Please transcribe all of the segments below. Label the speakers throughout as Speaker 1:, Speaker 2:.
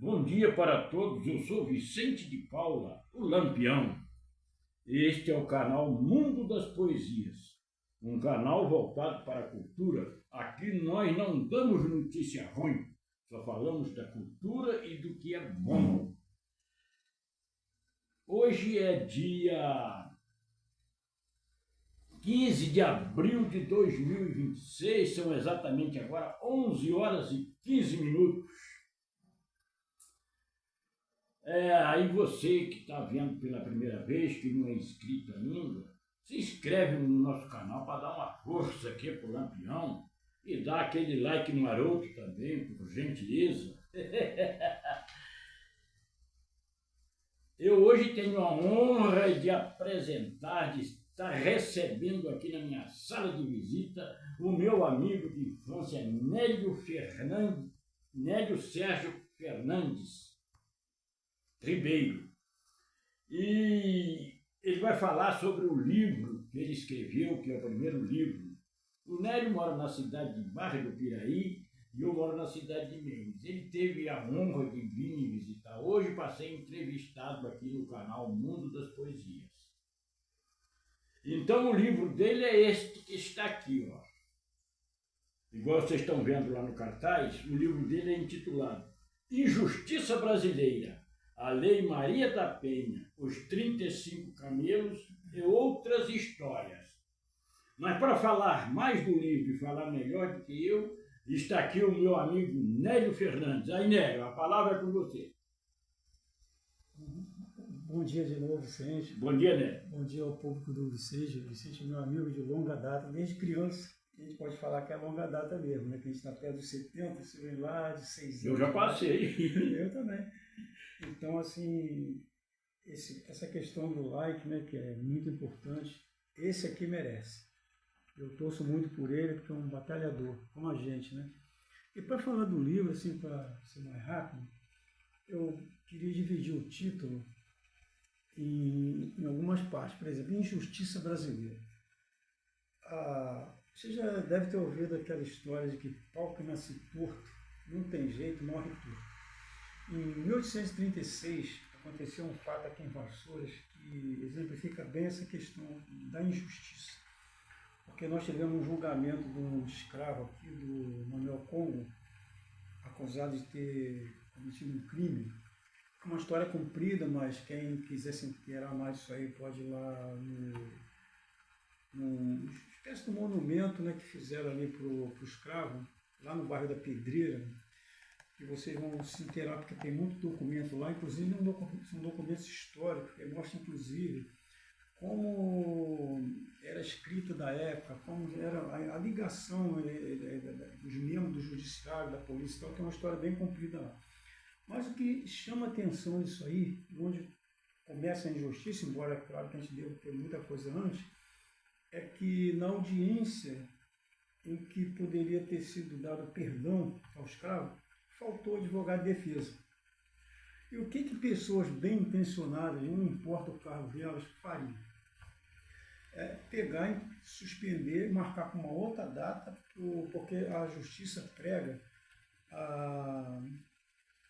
Speaker 1: Bom dia para todos, eu sou Vicente de Paula, o Lampião. Este é o canal Mundo das Poesias, um canal voltado para a cultura. Aqui nós não damos notícia ruim, só falamos da cultura e do que é bom. Hoje é dia 15 de abril de 2026, são exatamente agora 11 horas e 15 minutos. Aí você que está vendo pela primeira vez, que não é inscrito ainda, se inscreve no nosso canal para dar uma força aqui pro Lampião e dá aquele like no maroto também, por gentileza. Eu hoje tenho a honra de apresentar, de estar recebendo aqui na minha sala de visita o meu amigo de infância, Nélio Sérgio Fernandes Ribeiro. E ele vai falar sobre o livro que ele escreveu, que é o primeiro livro. O Nélio mora na cidade de Barra do Piraí e eu moro na cidade de Mendes. Ele teve a honra de vir me visitar hoje para ser entrevistado aqui no canal Mundo das Poesias. Então o livro dele é este que está aqui, ó. Igual vocês estão vendo lá no cartaz, o livro dele é intitulado Injustiça Brasileira, a Lei Maria da Penha, os 35 camelos e outras histórias. Mas para falar mais do livro e falar melhor do que eu, está aqui o meu amigo Nélio Fernandes. Aí, Nélio, a palavra é com você.
Speaker 2: Bom dia de novo, Vicente.
Speaker 1: Bom dia, Nélio.
Speaker 2: Bom dia ao público do Vicente. O Vicente é meu amigo de longa data, desde criança. A gente pode falar que é longa data mesmo, né? Que a gente está perto dos 70, você vem lá de 6 anos.
Speaker 1: Eu já passei.
Speaker 2: Eu também. Então, assim, essa questão do like, né, que é muito importante, esse aqui merece. Eu torço muito por ele, porque é um batalhador, como a gente, né? E para falar do livro, assim, para ser mais rápido, eu queria dividir o título em algumas partes. Por exemplo, Injustiça Brasileira. Você já deve ter ouvido aquela história de que pau que nasce torto, não tem jeito, morre torto. Em 1836, aconteceu um fato aqui em Vassouras que exemplifica bem essa questão da injustiça. Porque nós tivemos um julgamento de um escravo aqui, do Manuel Congo, acusado de ter cometido um crime. É uma história comprida, mas quem quiser se inteirar mais disso aí pode ir lá numa espécie de monumento, né, que fizeram ali para o escravo, lá no bairro da Pedreira, que vocês vão se inteirar, porque tem muito documento lá, inclusive são documentos históricos, que mostram inclusive como era a escrita da época, como era a ligação dos membros do judiciário, da polícia e tal, que é uma história bem comprida lá. Mas o que chama a atenção disso aí, onde começa a injustiça, embora é claro que a gente deva ter muita coisa antes, é que na audiência em que poderia ter sido dado perdão ao escravo, faltou advogado de defesa. E o que pessoas bem intencionadas, não importa o cargo delas, fariam? É pegar e suspender, marcar com uma outra data, porque a justiça prega a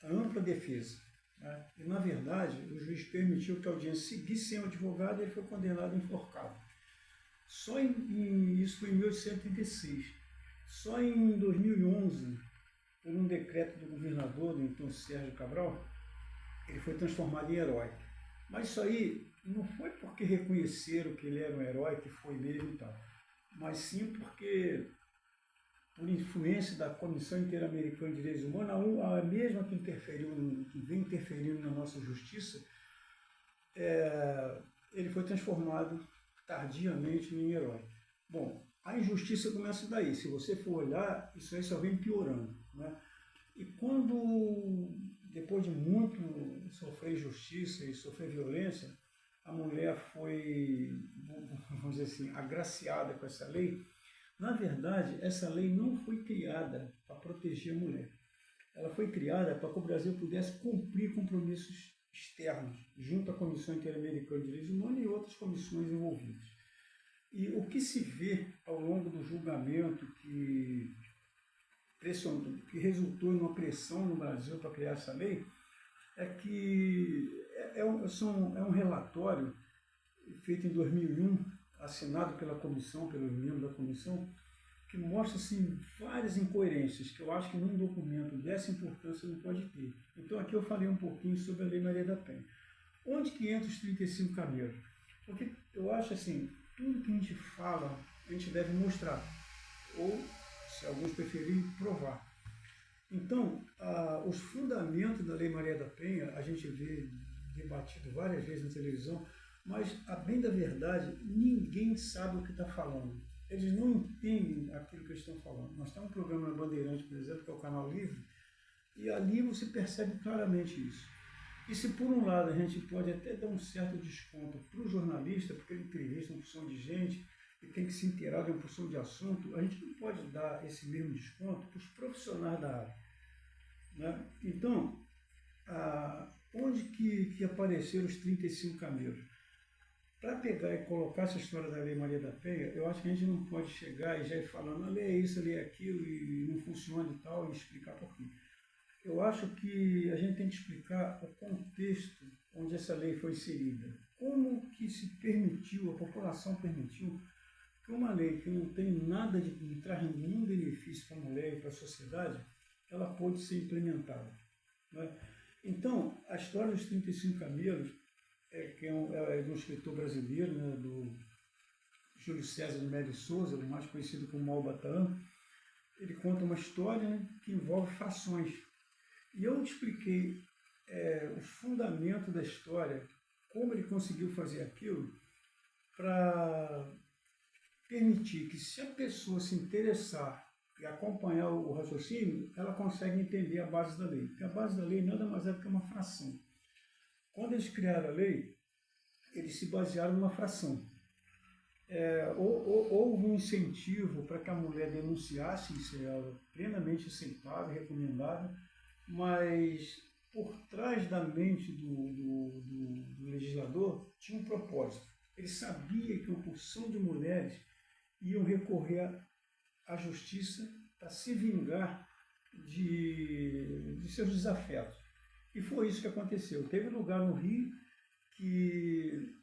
Speaker 2: ampla defesa. Né? E, na verdade, o juiz permitiu que a audiência seguisse sem o advogado e ele foi condenado enforcado. Isso foi em 1836. Só em 2011, por um decreto do governador, do então Sérgio Cabral, ele foi transformado em herói. Mas isso aí não foi porque reconheceram que ele era um herói, que foi mesmo e tal, mas sim porque, por influência da Comissão Interamericana de Direitos Humanos, a mesma que vem interferindo na nossa justiça, ele foi transformado tardiamente em herói. Bom, a injustiça começa daí. Se você for olhar, isso aí só vem piorando, né? E quando, depois de muito sofrer injustiça e sofrer violência, a mulher foi, vamos dizer assim, agraciada com essa lei, na verdade, essa lei não foi criada para proteger a mulher. Ela foi criada para que o Brasil pudesse cumprir compromissos externos, junto à Comissão Interamericana de Direitos Humanos e outras comissões envolvidas. E o que se vê ao longo do julgamento que resultou em uma pressão no Brasil para criar essa lei, é que é um relatório feito em 2001, assinado pela comissão, pelos membros da comissão, que mostra assim, várias incoerências que eu acho que num documento dessa importância não pode ter. Então aqui eu falei um pouquinho sobre a Lei Maria da Penha. Onde que entra os 35 cameiros? Porque eu acho assim, tudo que a gente fala, a gente deve mostrar, ou, se alguns preferirem, provar. Então, os fundamentos da Lei Maria da Penha, a gente vê debatido várias vezes na televisão, mas, a bem da verdade, ninguém sabe o que está falando. Eles não entendem aquilo que eles estão falando. Nós temos um programa na Bandeirante, por exemplo, que é o Canal Livre, e ali você percebe claramente isso. E se por um lado a gente pode até dar um certo desconto para o jornalista, porque ele entrevista uma porção de gente e tem que se inteirar de uma porção de assunto, a gente não pode dar esse mesmo desconto para os profissionais da área. Né? Então, onde que apareceram os 35 cameiros? Para pegar e colocar essa história da Lei Maria da Penha, eu acho que a gente não pode chegar e já ir falando, a lei é isso, a lei é aquilo, e não funciona e tal, e explicar por quê. Eu acho que a gente tem que explicar o contexto onde essa lei foi inserida. Como que se permitiu, a população permitiu, que uma lei que não tem nada de não traz nenhum benefício para a mulher e para a sociedade, ela pôde ser implementada. Né? Então, a história dos 35 camelos, que é de um escritor brasileiro, né, do Júlio César de Médio Souza, mais conhecido como Malbatã. Ele conta uma história, né, que envolve fações. E eu expliquei o fundamento da história, como ele conseguiu fazer aquilo, para permitir que, se a pessoa se interessar e acompanhar o raciocínio, ela consegue entender a base da lei. Porque a base da lei nada mais é do que uma fração. Quando eles criaram a lei, eles se basearam numa fração. Houve um incentivo para que a mulher denunciasse, isso é plenamente aceitável, recomendável, mas por trás da mente do legislador tinha um propósito. Ele sabia que uma porção de mulheres iam recorrer à justiça para se vingar de seus desafetos. E foi isso que aconteceu. Teve lugar no Rio que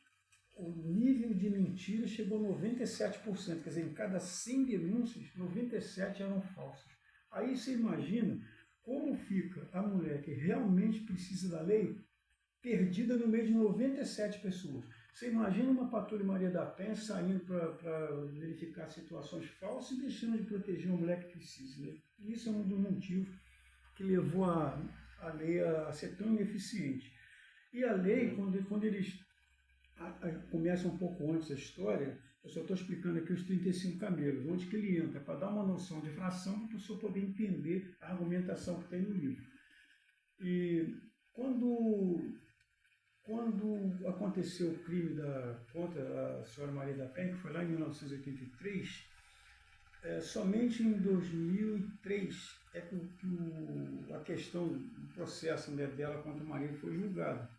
Speaker 2: o nível de mentira chegou a 97%, quer dizer, em cada 100 denúncias, 97 eram falsas. Aí você imagina como fica a mulher que realmente precisa da lei perdida no meio de 97 pessoas. Você imagina uma patrulha Maria da Penha saindo para verificar situações falsas e deixando de proteger uma mulher que precisa. Né? E isso é um dos motivos que levou a lei a ser tão ineficiente. E a lei, quando eles começam um pouco antes a história, eu só estou explicando aqui os 35 camelos, onde que ele entra, para dar uma noção de fração, para a pessoa poder entender a argumentação que tem no livro. E quando aconteceu o crime contra a senhora Maria da Penha, que foi lá em 1983, somente em 2003 é que a questão do processo, né, dela contra o marido foi julgado.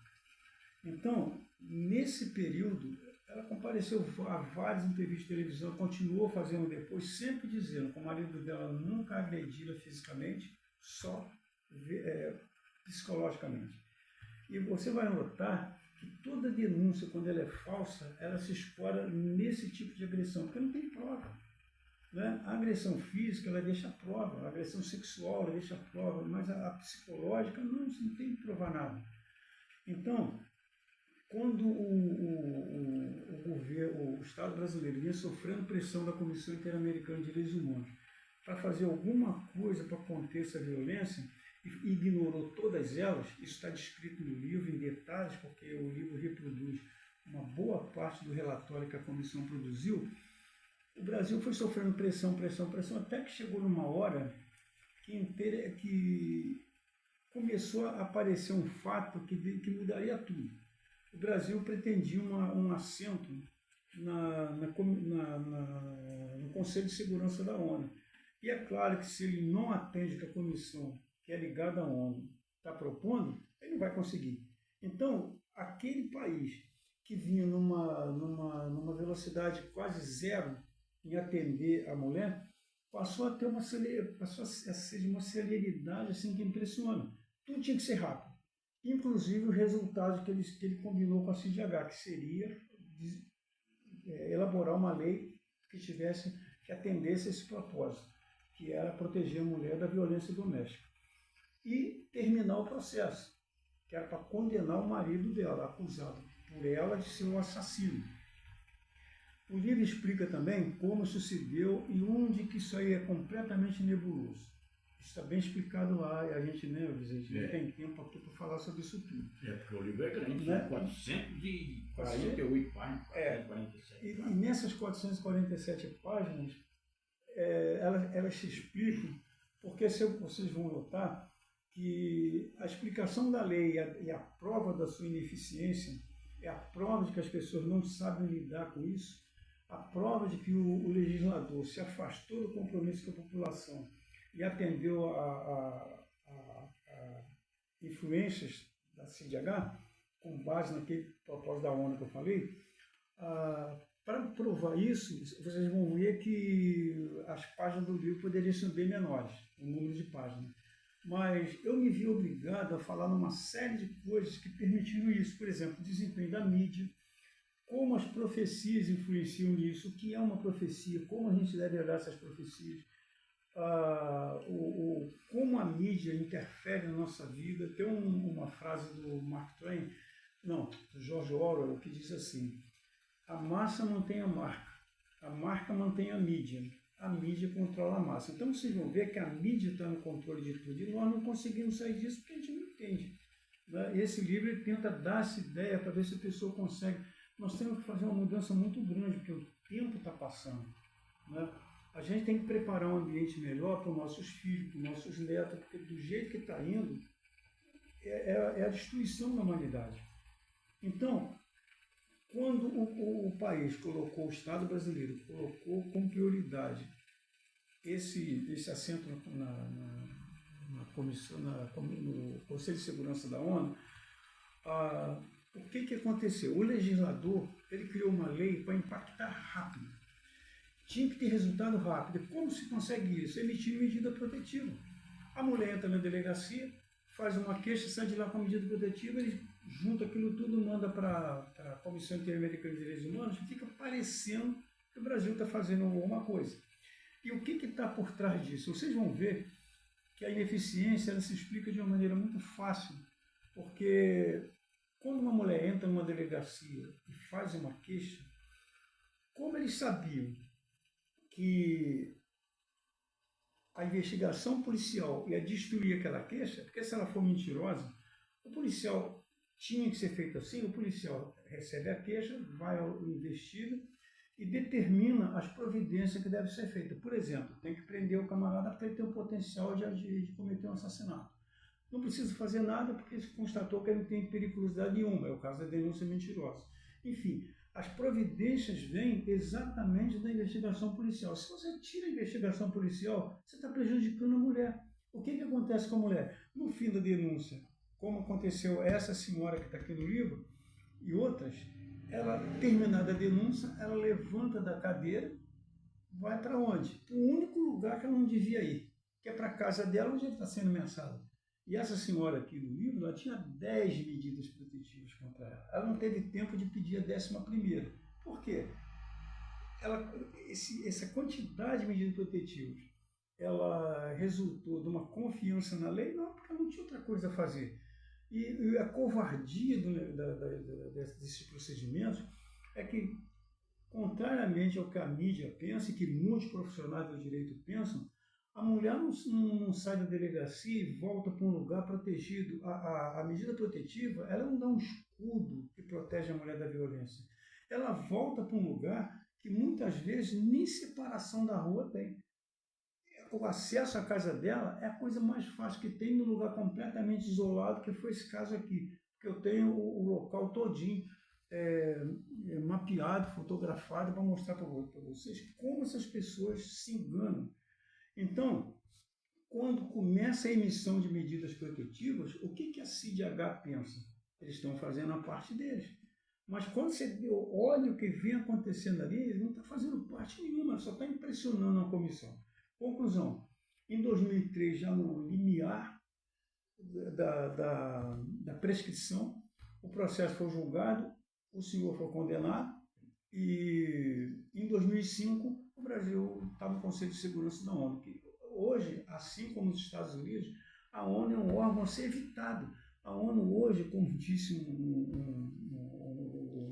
Speaker 2: Então, nesse período, ela compareceu a várias entrevistas de televisão, continuou fazendo depois, sempre dizendo que o marido dela nunca agrediu fisicamente, só psicologicamente. E você vai notar que toda denúncia, quando ela é falsa, ela se escora nesse tipo de agressão, porque não tem prova. Né? A agressão física, ela deixa a prova, a agressão sexual, ela deixa a prova, mas a psicológica, não, você não tem que provar nada. Então, quando o Estado brasileiro vinha sofrendo pressão da Comissão Interamericana de Direitos Humanos para fazer alguma coisa para conter essa violência, e ignorou todas elas, isso está descrito no livro em detalhes, porque o livro reproduz uma boa parte do relatório que a comissão produziu. O Brasil foi sofrendo pressão, até que chegou numa hora que começou a aparecer um fato que mudaria tudo. O Brasil pretendia um assento no Conselho de Segurança da ONU. E é claro que se ele não atende o que a comissão, que é ligada à ONU, está propondo, ele não vai conseguir. Então, aquele país que vinha numa velocidade quase zero em atender a mulher, passou a ser de uma celeridade assim, que impressiona. Tudo tinha que ser rápido. inclusive os resultados que ele combinou com a CIDH, que seria elaborar uma lei que atendesse a esse propósito, que era proteger a mulher da violência doméstica. E terminar o processo, que era para condenar o marido dela, acusado por ela de ser um assassino. O livro explica também como sucedeu e onde que isso aí é completamente nebuloso. Isso está bem explicado lá, e a gente, né, Vicente, não tem tempo aqui para falar sobre isso tudo.
Speaker 1: Porque o livro é grande, né? 448 páginas, 447.
Speaker 2: E nessas 447 páginas, elas se explicam, porque vocês vão notar que a explicação da lei e a prova da sua ineficiência é a prova de que as pessoas não sabem lidar com isso, a prova de que o legislador se afastou do compromisso com a população e atendeu a influências da CIDH, com base naquele propósito da ONU que eu falei. Para provar isso, vocês vão ver que as páginas do livro poderiam ser bem menores, o número de páginas. Mas eu me vi obrigado a falar numa série de coisas que permitiram isso. Por exemplo, o desempenho da mídia, como as profecias influenciam nisso, o que é uma profecia, como a gente deve olhar essas profecias, como a mídia interfere na nossa vida. Tem uma frase do Mark Twain, do George Orwell, que diz assim: a massa mantém a marca mantém a mídia controla a massa. Então vocês vão ver que a mídia está no controle de tudo e nós não conseguimos sair disso porque a gente não entende. Esse livro ele tenta dar essa ideia para ver se a pessoa consegue. Nós temos que fazer uma mudança muito grande, porque o tempo está passando. A gente tem que preparar um ambiente melhor para os nossos filhos, para os nossos netos, porque do jeito que está indo, é a destruição da humanidade. Então, quando o país colocou, o Estado brasileiro colocou como prioridade esse assento na comissão, no Conselho de Segurança da ONU, o que aconteceu? O legislador ele criou uma lei para impactar rápido. Tinha que ter resultado rápido. Como se consegue isso? Emitir medida protetiva. A mulher entra na delegacia, faz uma queixa, sai de lá com a medida protetiva, ele junta aquilo tudo, manda para a Comissão Interamericana de Direitos Humanos, e fica parecendo que o Brasil está fazendo alguma coisa. E o que está por trás disso? Vocês vão ver que a ineficiência ela se explica de uma maneira muito fácil, porque quando uma mulher entra numa delegacia e faz uma queixa, como eles sabiam que a investigação policial ia destruir aquela queixa, porque se ela for mentirosa, o policial tinha que ser feito assim, o policial recebe a queixa, vai ao investiga e determina as providências que devem ser feitas. Por exemplo, tem que prender o camarada porque ele tem o potencial de cometer um assassinato. Não precisa fazer nada porque se constatou que ele não tem periculosidade nenhuma, é o caso da denúncia mentirosa. Enfim, as providências vêm exatamente da investigação policial. Se você tira a investigação policial, você está prejudicando a mulher. O que acontece com a mulher? No fim da denúncia, como aconteceu essa senhora que está aqui no livro, e outras, ela, terminada a denúncia, ela levanta da cadeira, vai para onde? Para o único lugar que ela não devia ir, que é para a casa dela, onde ela está sendo ameaçada. E essa senhora aqui no livro, ela tinha 10 medidas protetivas contra ela. Ela não teve tempo de pedir a 11ª. Por quê? Essa quantidade de medidas protetivas, ela resultou de uma confiança na lei? Não, porque ela não tinha outra coisa a fazer. E a covardia desses procedimentos é que, contrariamente ao que a mídia pensa e que muitos profissionais do direito pensam, a mulher não sai da delegacia e volta para um lugar protegido. A medida protetiva, ela não dá um escudo que protege a mulher da violência. Ela volta para um lugar que muitas vezes nem separação da rua tem. O acesso à casa dela é a coisa mais fácil que tem, num lugar completamente isolado, que foi esse caso aqui. Porque eu tenho o local todinho mapeado, fotografado, para mostrar para vocês como essas pessoas se enganam. Então, quando começa a emissão de medidas protetivas, o que a CIDH pensa? Eles estão fazendo a parte deles. Mas quando você olha o que vem acontecendo ali, ele não está fazendo parte nenhuma, só está impressionando a comissão. Conclusão, em 2003, já no limiar, da prescrição, o processo foi julgado, o senhor foi condenado e em 2005 o Brasil estava no Conselho de Segurança da ONU. Que hoje, assim como nos Estados Unidos, a ONU é um órgão a ser evitado. A ONU hoje, como disse o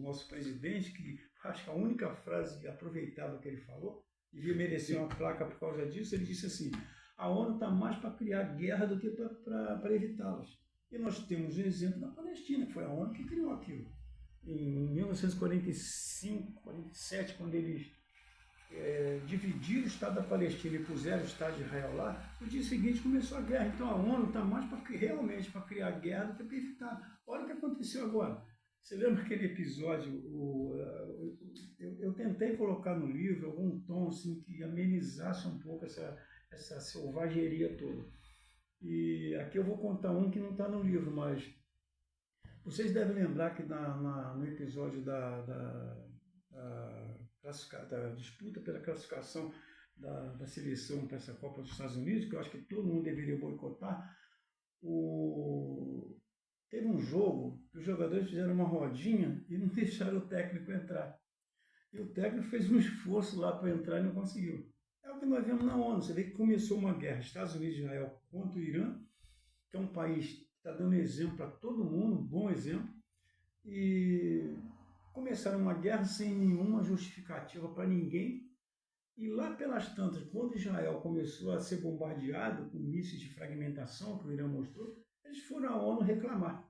Speaker 2: nosso presidente, que acho que a única frase aproveitável que ele falou, devia merecer uma placa por causa disso, ele disse assim: a ONU está mais para criar guerra do que para evitá-las. E nós temos um exemplo da Palestina, que foi a ONU que criou aquilo. Em 1945, 47, quando eles dividiram o Estado da Palestina e puseram o Estado de Israel lá, no dia seguinte começou a guerra. Então a ONU está mais realmente para criar guerra do que para evitar. Olha o que aconteceu agora. Você lembra aquele episódio? Eu tentei colocar no livro algum tom assim, que amenizasse um pouco essa selvageria toda. E aqui eu vou contar um que não está no livro, mas vocês devem lembrar que no episódio da disputa pela classificação da seleção para essa Copa dos Estados Unidos, que eu acho que todo mundo deveria boicotar, teve um jogo que os jogadores fizeram uma rodinha e não deixaram o técnico entrar. E o técnico fez um esforço lá para entrar e não conseguiu. É o que nós vemos na ONU. Você vê que começou uma guerra, Estados Unidos e Israel contra o Irã, que é um país que está dando exemplo para todo mundo, um bom exemplo, e começaram uma guerra sem nenhuma justificativa para ninguém. E lá pelas tantas, quando Israel começou a ser bombardeado com mísseis de fragmentação, que o Irã mostrou, eles foram à ONU reclamar.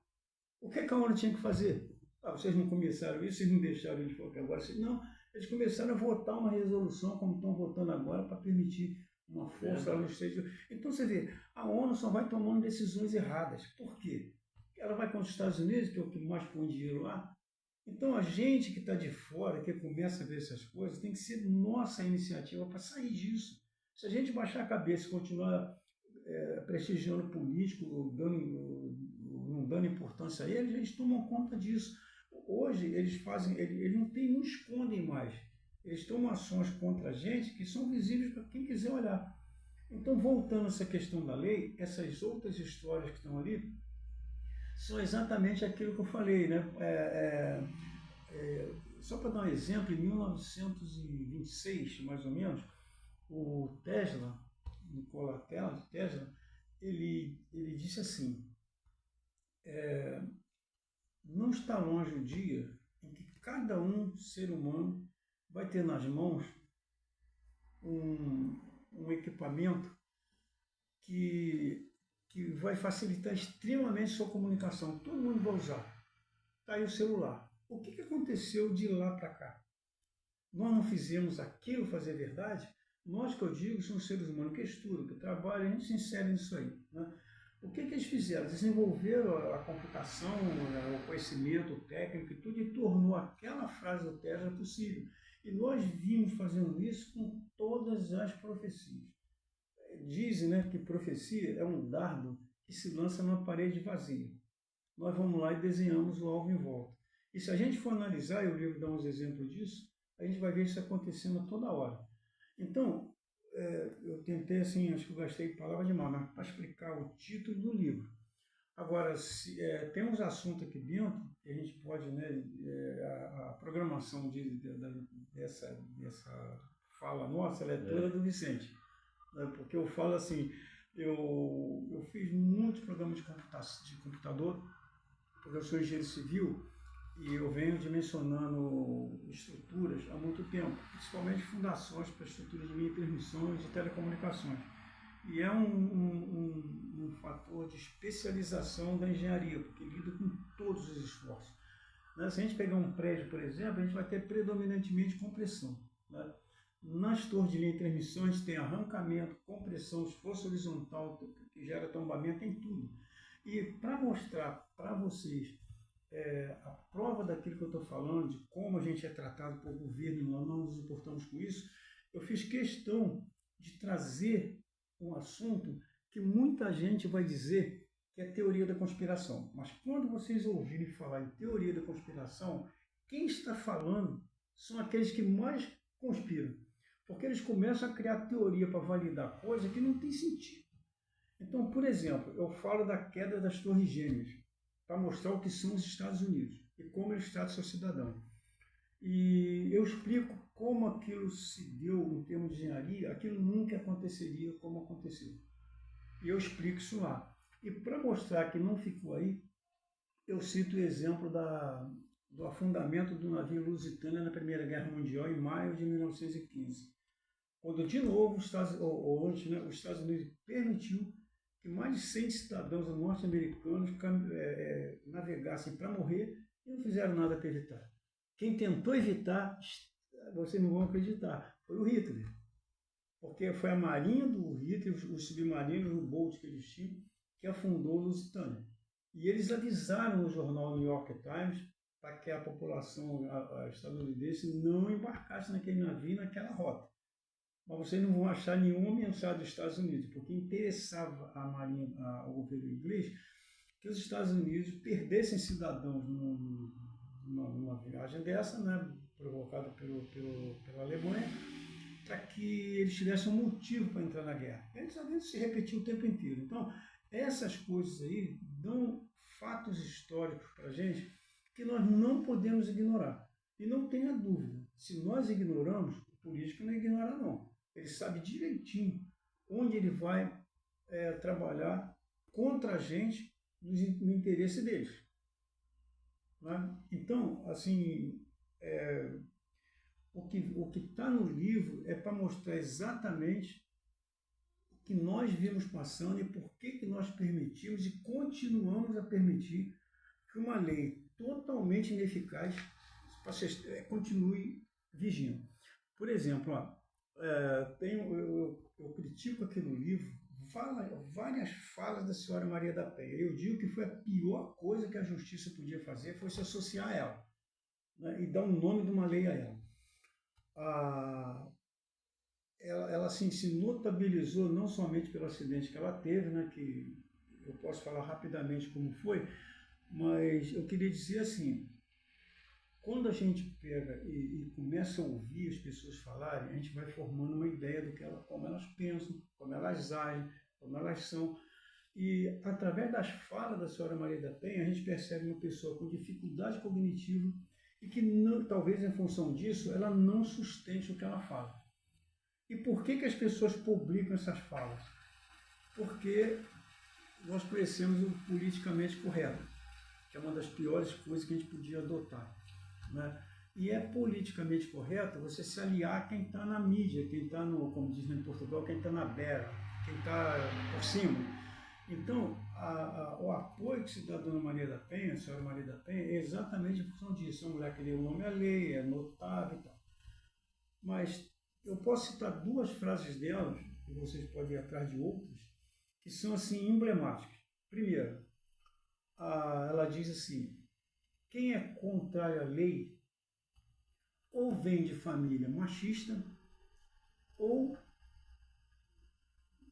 Speaker 2: O que a ONU tinha que fazer? Vocês não começaram isso, vocês não deixaram eles colocar agora. Não, eles começaram a votar uma resolução, como estão votando agora, para permitir uma força lá no Estado. Então você vê, a ONU só vai tomando decisões erradas. Por quê? Ela vai contra os Estados Unidos, que é o que mais põe dinheiro lá. Então a gente que está de fora, que começa a ver essas coisas, tem que ser nossa iniciativa para sair disso. Se a gente baixar a cabeça e continuar prestigiando político, não dando importância a eles tomam conta disso. Hoje eles não escondem mais. Eles tomam ações contra a gente que são visíveis para quem quiser olhar. Então, voltando a essa questão da lei, essas outras histórias que estão ali são exatamente aquilo que eu falei, né? Só para dar um exemplo, em 1926, mais ou menos, o Tesla, Nikola Tesla, ele disse assim: não está longe o dia em que cada ser humano vai ter nas mãos um equipamento que vai facilitar extremamente sua comunicação. Todo mundo vai usar. Está aí o celular. O que aconteceu de lá para cá? Nós não fizemos aquilo fazer verdade? Nós, que eu digo, somos seres humanos que estudam, que trabalham, a gente se insere nisso aí, né? O que eles fizeram? Desenvolveram a computação, o conhecimento técnico e tudo, e tornou aquela frase do Tesla possível. E nós vimos fazendo isso com todas as profecias. Dizem, né, que profecia é um dardo que se lança numa parede vazia. Nós vamos lá e desenhamos o alvo em volta. E se a gente for analisar, e o livro dá uns exemplos disso, a gente vai ver isso acontecendo toda hora. Então, eu tentei, assim, acho que eu gastei palavras demais, mas para explicar o título do livro. Agora, tem uns assuntos aqui dentro que a gente pode, né, a programação dessa fala nossa, ela é toda do Vicente. Né, porque eu falo assim, eu fiz muitos programas de computador, porque eu sou engenheiro civil, e eu venho dimensionando estruturas há muito tempo, principalmente fundações para estruturas de linha de transmissão e de telecomunicações. E é um fator de especialização da engenharia, porque lida com todos os esforços. Né? Se a gente pegar um prédio, por exemplo, a gente vai ter predominantemente compressão. Né? Nas torres de linha de transmissão, a gente tem arrancamento, compressão, esforço horizontal, que gera tombamento, tem tudo. E para mostrar para vocês a prova daquilo que eu estou falando, de como a gente é tratado por governo e nós não nos importamos com isso, eu fiz questão de trazer um assunto que muita gente vai dizer que é teoria da conspiração. Mas quando vocês ouvirem falar em teoria da conspiração, quem está falando são aqueles que mais conspiram. Porque eles começam a criar teoria para validar coisa que não tem sentido. Então, por exemplo, eu falo da queda das Torres Gêmeas, para mostrar o que são os Estados Unidos e como eles tratam seu cidadão. E eu explico como aquilo se deu em termos de engenharia, aquilo nunca aconteceria como aconteceu. E eu explico isso lá. E para mostrar que não ficou aí, eu cito o exemplo do afundamento do navio Lusitânia na Primeira Guerra Mundial em maio de 1915. Quando, de novo, antes, né, os Estados Unidos permitiu que mais de 100 cidadãos norte-americanos navegassem para morrer e não fizeram nada para evitar. Quem tentou evitar, vocês não vão acreditar, foi o Hitler. Porque foi a marinha do Hitler, os submarinos, o Bolt que eles tinham, que afundou o Lusitânia. E eles avisaram no jornal New York Times para que a população estadunidense não embarcasse naquele navio, naquela rota. Mas vocês não vão achar nenhuma mensagem dos Estados Unidos, porque interessava a marinha, ao governo inglês, que os Estados Unidos perdessem cidadãos numa viagem dessa, né, provocada pela Alemanha, para que eles tivessem um motivo para entrar na guerra. Eles sabem se repetir o tempo inteiro. Então, essas coisas aí dão fatos históricos para a gente que nós não podemos ignorar. E não tenha dúvida, se nós ignoramos, o político não ignora não. Ele sabe direitinho onde ele vai trabalhar contra a gente no interesse deles. Né? Então, assim, o que está no livro é para mostrar exatamente o que nós vimos passando e por que nós permitimos e continuamos a permitir que uma lei totalmente ineficaz continue vigindo. Por exemplo, eu critico aqui no livro várias falas da senhora Maria da Penha. Eu digo que foi a pior coisa que a justiça podia fazer, foi se associar a ela, né, e dar um nome de uma lei a ela. Ela assim, se notabilizou não somente pelo acidente que ela teve, né, que eu posso falar rapidamente como foi, mas eu queria dizer assim, quando a gente pega e começa a ouvir as pessoas falarem, a gente vai formando uma ideia como elas pensam, como elas agem, como elas são. E através das falas da senhora Maria da Penha, a gente percebe uma pessoa com dificuldade cognitiva e que, não, talvez em função disso, ela não sustente o que ela fala. E por que as pessoas publicam essas falas? Porque nós conhecemos o politicamente correto, que é uma das piores coisas que a gente podia adotar. Né? E é politicamente correto você se aliar a quem está na mídia, quem está como diz em Portugal, quem está na beira, quem está por cima. Então, o apoio que se dá a Dona Maria da Penha, a senhora Maria da Penha, é exatamente em função disso. É uma mulher que lê o nome à lei, é notável e tal. Mas eu posso citar duas frases dela, e vocês podem ir atrás de outras, que são assim emblemáticas. Primeiro, ela diz assim: quem é contrário à lei ou vem de família machista ou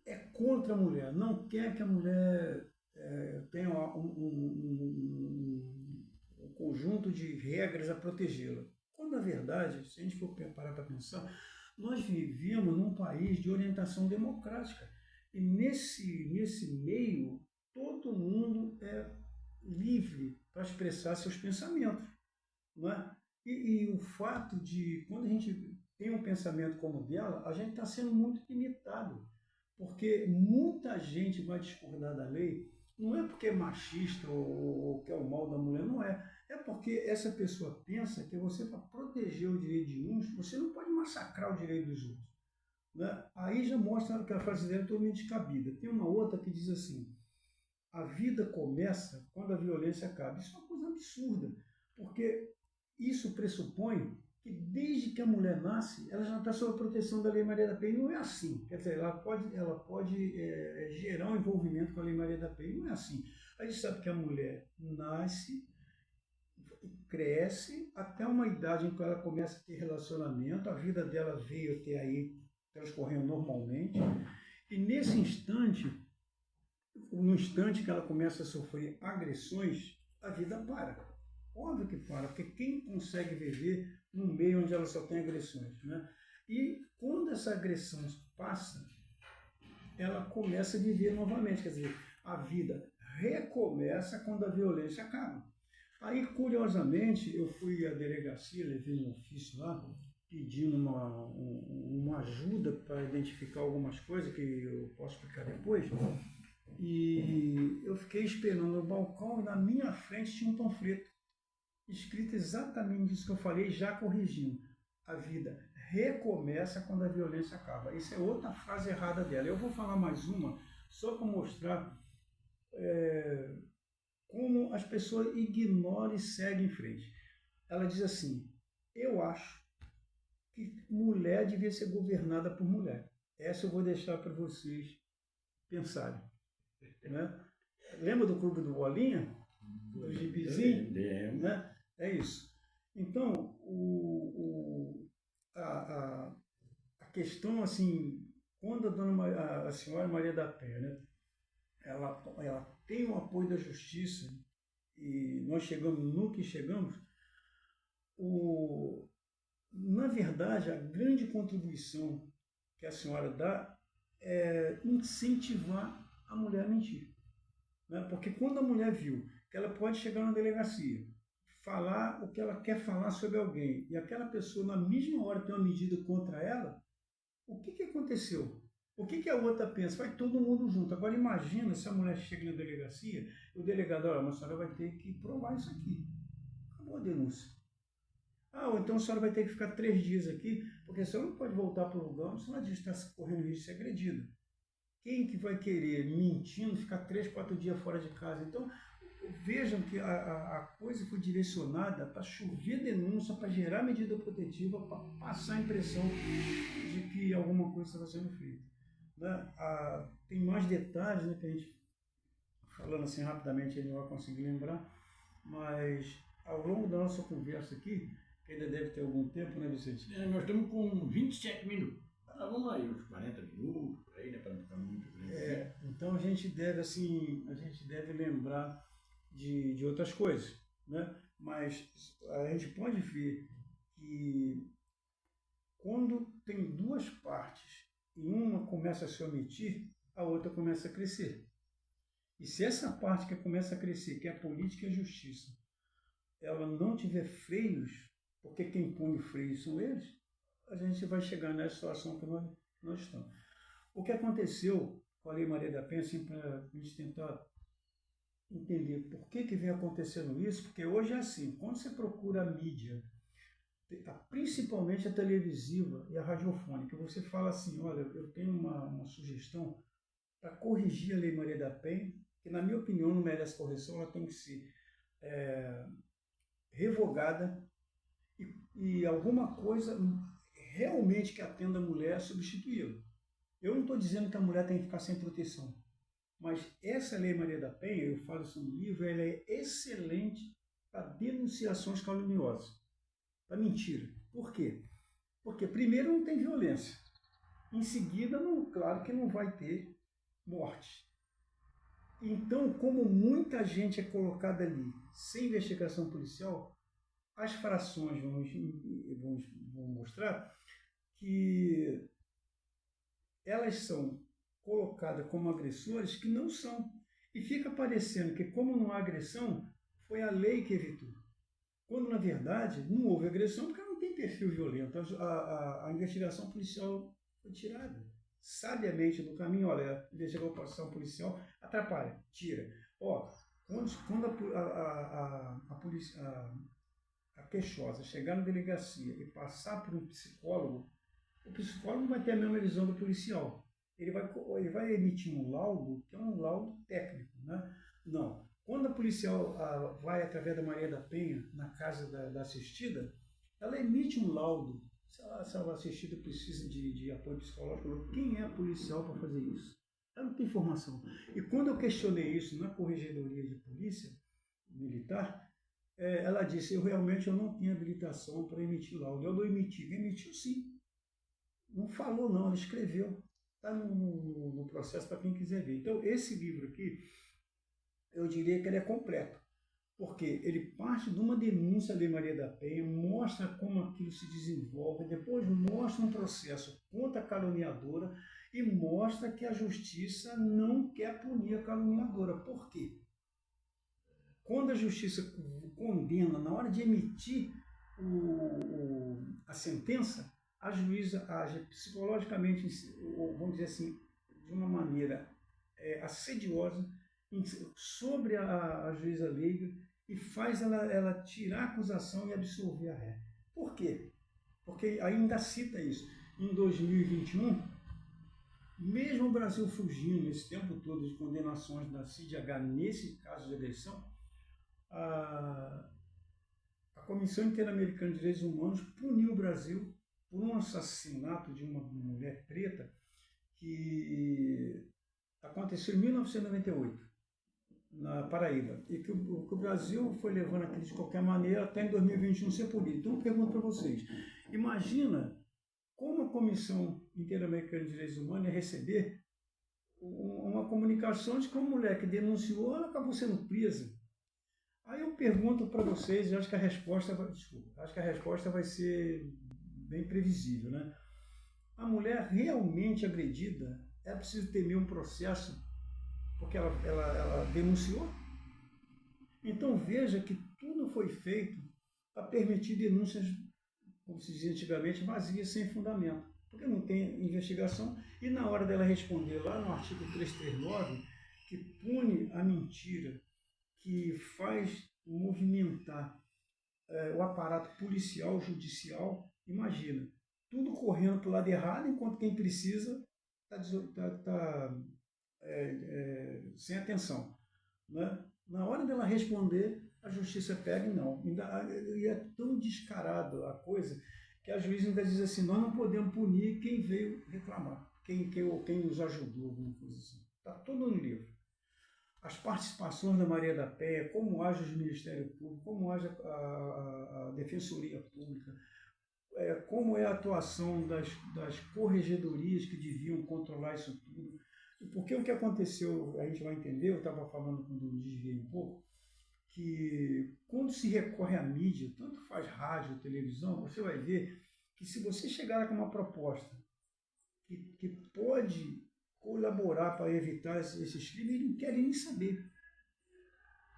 Speaker 2: é contra a mulher, não quer que a mulher tenha um conjunto de regras a protegê-la. Quando, na verdade, se a gente for parar para pensar, nós vivemos num país de orientação democrática. E nesse meio, todo mundo é livre para expressar seus pensamentos. Não é? E o fato de, quando a gente tem um pensamento como o dela, a gente está sendo muito limitado. Porque muita gente vai discordar da lei, não é porque é machista ou quer o mal da mulher, não é. É porque essa pessoa pensa que você, para proteger o direito de uns, você não pode massacrar o direito dos outros. Né? Aí já mostra que a frase dela é totalmente descabida. Tem uma outra que diz assim: a vida começa quando a violência acaba. Isso é uma coisa absurda, porque isso pressupõe que desde que a mulher nasce, ela já está sob a proteção da Lei Maria da Penha. Não é assim. Quer dizer, ela pode gerar um envolvimento com a Lei Maria da Penha. Não é assim. A gente sabe que a mulher nasce, cresce, até uma idade em que ela começa a ter relacionamento, a vida dela veio até aí transcorrendo normalmente, e nesse instante, no instante que ela começa a sofrer agressões, a vida para. Óbvio que para, porque quem consegue viver num meio onde ela só tem agressões, né? E quando essa agressão passa, ela começa a viver novamente. Quer dizer, a vida recomeça quando a violência acaba. Aí, curiosamente, eu fui à delegacia, levei um ofício lá, pedindo uma ajuda para identificar algumas coisas que eu posso explicar depois. E eu fiquei esperando no balcão e na minha frente tinha um panfleto escrito exatamente isso que eu falei, já corrigindo. A vida recomeça quando a violência acaba. Isso é outra frase errada dela. Eu vou falar mais uma, só para mostrar como as pessoas ignoram e seguem em frente. Ela diz assim: eu acho que mulher devia ser governada por mulher. Essa eu vou deixar para vocês pensarem. Né? Lembra do Clube do Bolinha? Do gibizinho? Né? É isso. Então, a questão, assim, quando a senhora Maria da Penha, né, ela tem o apoio da justiça e nós chegamos no que chegamos, na verdade, a grande contribuição que a senhora dá é incentivar a mulher a mentir. Né? Porque quando a mulher viu que ela pode chegar na delegacia, falar o que ela quer falar sobre alguém, e aquela pessoa na mesma hora tem uma medida contra ela, o que aconteceu? O que a outra pensa? Vai todo mundo junto. Agora imagina se a mulher chega na delegacia, o delegado, olha, mas a senhora vai ter que provar isso aqui. Acabou a denúncia. Ou então a senhora vai ter que ficar 3 dias aqui, porque a senhora não pode voltar para o lugar onde a senhora diz que está correndo risco de ser agredida. Quem que vai querer, mentindo, ficar 3, 4 dias fora de casa? Então, vejam que a coisa foi direcionada para chover denúncia, para gerar medida protetiva, para passar a impressão de que alguma coisa estava sendo feita. Né? Tem mais detalhes, né, que a gente, falando assim rapidamente, a gente não vai conseguir lembrar, mas ao longo da nossa conversa aqui, que ainda deve ter algum tempo, né, Vicente?
Speaker 1: Nós estamos com 27 minutos. Vamos aí, uns 40 minutos, por aí, né, para não ficar muito grande.
Speaker 2: Então a gente deve lembrar de outras coisas, né? Mas a gente pode ver que quando tem 2 partes e uma começa a se omitir, a outra começa a crescer. E se essa parte que começa a crescer, que é a política e a justiça, ela não tiver freios, porque quem põe o freio são eles, a gente vai chegar nessa situação que nós estamos. O que aconteceu com a Lei Maria da Penha, assim, para a gente tentar entender por que vem acontecendo isso, porque hoje é assim, quando você procura a mídia, principalmente a televisiva e a radiofônica, você fala assim, olha, eu tenho uma sugestão para corrigir a Lei Maria da Penha, que na minha opinião não merece correção, ela tem que ser revogada e alguma coisa realmente que atenda a mulher substituí-la. Eu não estou dizendo que a mulher tem que ficar sem proteção, mas essa Lei Maria da Penha, eu falo isso no livro, ela é excelente para denunciações caluniosas, para mentira. Por quê? Porque primeiro não tem violência, em seguida, claro que não vai ter morte. Então, como muita gente é colocada ali sem investigação policial, as frações vão mostrar que elas são colocadas como agressores que não são. E fica parecendo que, como não há agressão, foi a lei que evitou. Quando, na verdade, não houve agressão porque não tem perfil violento. A investigação policial foi tirada. Sabiamente no caminho, olha, a investigação policial atrapalha, tira. Quando a queixosa chegar na delegacia e passar por um psicólogo, o psicólogo não vai ter a mesma visão do policial. Ele vai emitir um laudo, que é um laudo técnico. Né? Não. Quando a policial vai, através da Maria da Penha, na casa da assistida, ela emite um laudo. Se a assistida precisa de apoio psicológico, quem é policial para fazer isso? Ela não tem informação. E quando eu questionei isso na Corregedoria de Polícia Militar, ela disse, eu não tinha habilitação para emitir laudo. Eu não emiti. Emitiu sim. Não falou não, ela escreveu. Está no processo para quem quiser ver. Então, esse livro aqui, eu diria que ele é completo. Porque ele parte de uma denúncia à Lei Maria da Penha, mostra como aquilo se desenvolve, depois mostra um processo contra a caluniadora e mostra que a justiça não quer punir a caluniadora. Por quê? Quando a justiça condena, na hora de emitir a sentença, a juíza age psicologicamente, ou vamos dizer assim, de uma maneira assediosa sobre a juíza leiga e faz ela tirar a acusação e absolver a ré. Por quê? Porque ainda cita isso. Em 2021, mesmo o Brasil fugindo esse tempo todo de condenações da CIDH nesse caso de agressão, a Comissão Interamericana de Direitos Humanos puniu o Brasil por um assassinato de uma mulher preta que aconteceu em 1998, na Paraíba, e que o Brasil foi levando aquilo de qualquer maneira até em 2021 ser punido. Então eu pergunto para vocês, imagina como a Comissão Interamericana de Direitos Humanos ia receber uma comunicação de que uma mulher que denunciou, ela acabou sendo presa. Aí eu pergunto para vocês, e acho que a resposta vai ser bem previsível, né? A mulher realmente agredida, é preciso temer um processo porque ela denunciou? Então veja que tudo foi feito para permitir denúncias, como se dizia antigamente, vazias, sem fundamento, porque não tem investigação, e na hora dela responder lá no artigo 339, que pune a mentira, que faz movimentar o aparato policial, judicial, imagina, tudo correndo para o lado errado, enquanto quem precisa está sem atenção. Né? Na hora dela responder, a justiça pega e não. E é tão descarado a coisa que a juíza ainda diz assim, nós não podemos punir quem veio reclamar, quem nos ajudou, alguma coisa assim. Está tudo no livro. As participações da Maria da Penha, como age o Ministério Público, como age a Defensoria Pública, como é a atuação das corregedorias que deviam controlar isso tudo. Porque o que aconteceu, a gente vai entender, eu estava falando quando eu desviei um pouco, que quando se recorre à mídia, tanto faz rádio, televisão, você vai ver que se você chegar com uma proposta que pode colaborar para evitar esses crimes, eles não querem nem saber.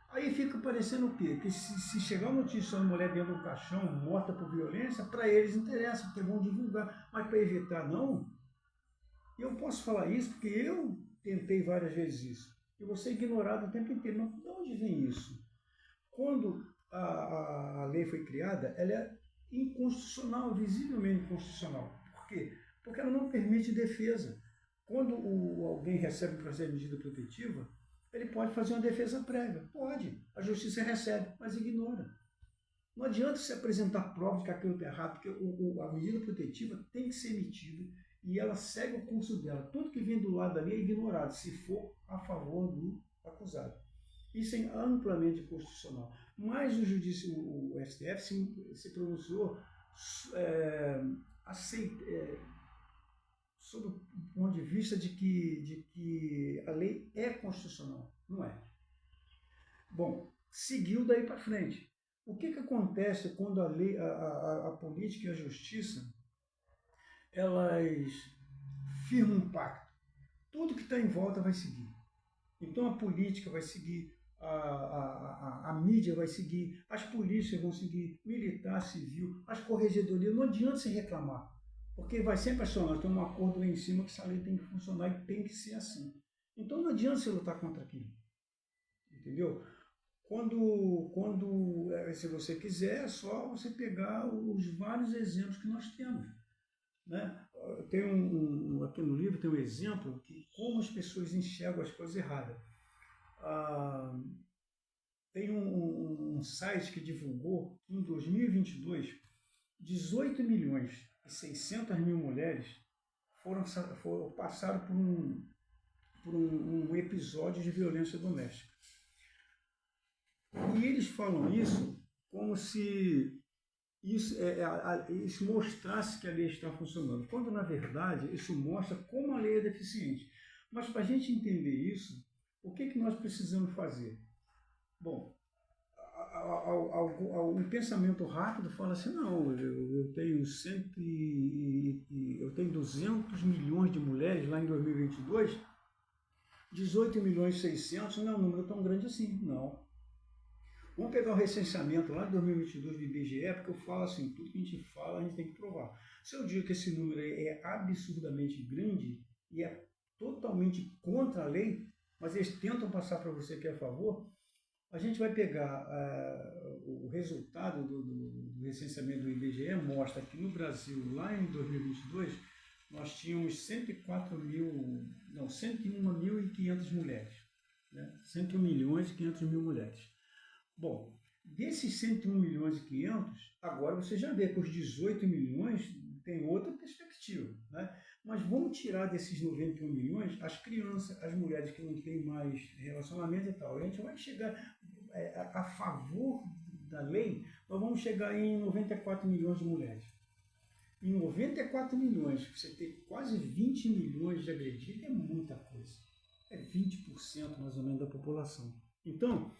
Speaker 2: Aí fica parecendo o quê? Que se chegar uma notícia de uma mulher dentro do caixão, morta por violência, para eles interessa, porque vão divulgar. Mas para evitar, não. Eu posso falar isso porque eu tentei várias vezes isso. E você é ignorado o tempo inteiro. Mas de onde vem isso? Quando a lei foi criada, ela é inconstitucional, visivelmente inconstitucional. Por quê? Porque ela não permite defesa. Quando alguém recebe um processo de medida protetiva, ele pode fazer uma defesa prévia. Pode. A justiça recebe, mas ignora. Não adianta se apresentar provas de que aquilo está errado, porque a medida protetiva tem que ser emitida e ela segue o curso dela. Tudo que vem do lado dali é ignorado, se for a favor do acusado. Isso é amplamente constitucional. Mas o STF se pronunciou sob o ponto de vista de que a lei é constitucional. Não é. Bom, seguiu daí para frente. O que acontece quando a política e a justiça elas firmam um pacto? Tudo que está em volta vai seguir. Então a política vai seguir, a mídia vai seguir, as polícias vão seguir, militar, civil, as corregedorias. Não adianta se reclamar, porque vai sempre acionar, nós temos um acordo lá em cima que essa lei tem que funcionar e tem que ser assim. Então não adianta você lutar contra aquilo. Entendeu? Se você quiser, é só você pegar os vários exemplos que nós temos. Né? Tem aqui no livro tem um exemplo de como as pessoas enxergam as coisas erradas. Tem um site que divulgou que em 2022, 18 milhões e 600 mil mulheres passaram por um episódio de violência doméstica. E eles falam isso como se isso mostrasse que a lei está funcionando, quando na verdade isso mostra como a lei é deficiente. Mas para a gente entender isso, o que nós precisamos fazer? Bom, um pensamento rápido fala assim, não, eu tenho 200 milhões de mulheres lá em 2022, 18 milhões e 600, não é um número tão grande assim, não. Vamos pegar o recenseamento lá de 2022 do IBGE, porque eu falo assim, tudo que a gente fala a gente tem que provar. Se eu digo que esse número é absurdamente grande e é totalmente contra a lei, mas eles tentam passar para você que é a favor, a gente vai pegar o resultado do recenseamento do IBGE, mostra que no Brasil, lá em 2022, nós tínhamos 101.500 mulheres. Né? 101 milhões e 500 mil mulheres. Bom, desses 101 milhões e 500, agora você já vê que os 18 milhões tem outra perspectiva. Né? Mas vamos tirar desses 91 milhões as crianças, as mulheres que não têm mais relacionamento e tal. A gente vai chegar a favor da lei, nós vamos chegar em 94 milhões de mulheres. Em 94 milhões, você ter quase 20 milhões de agredidos é muita coisa. É 20% mais ou menos da população. Então,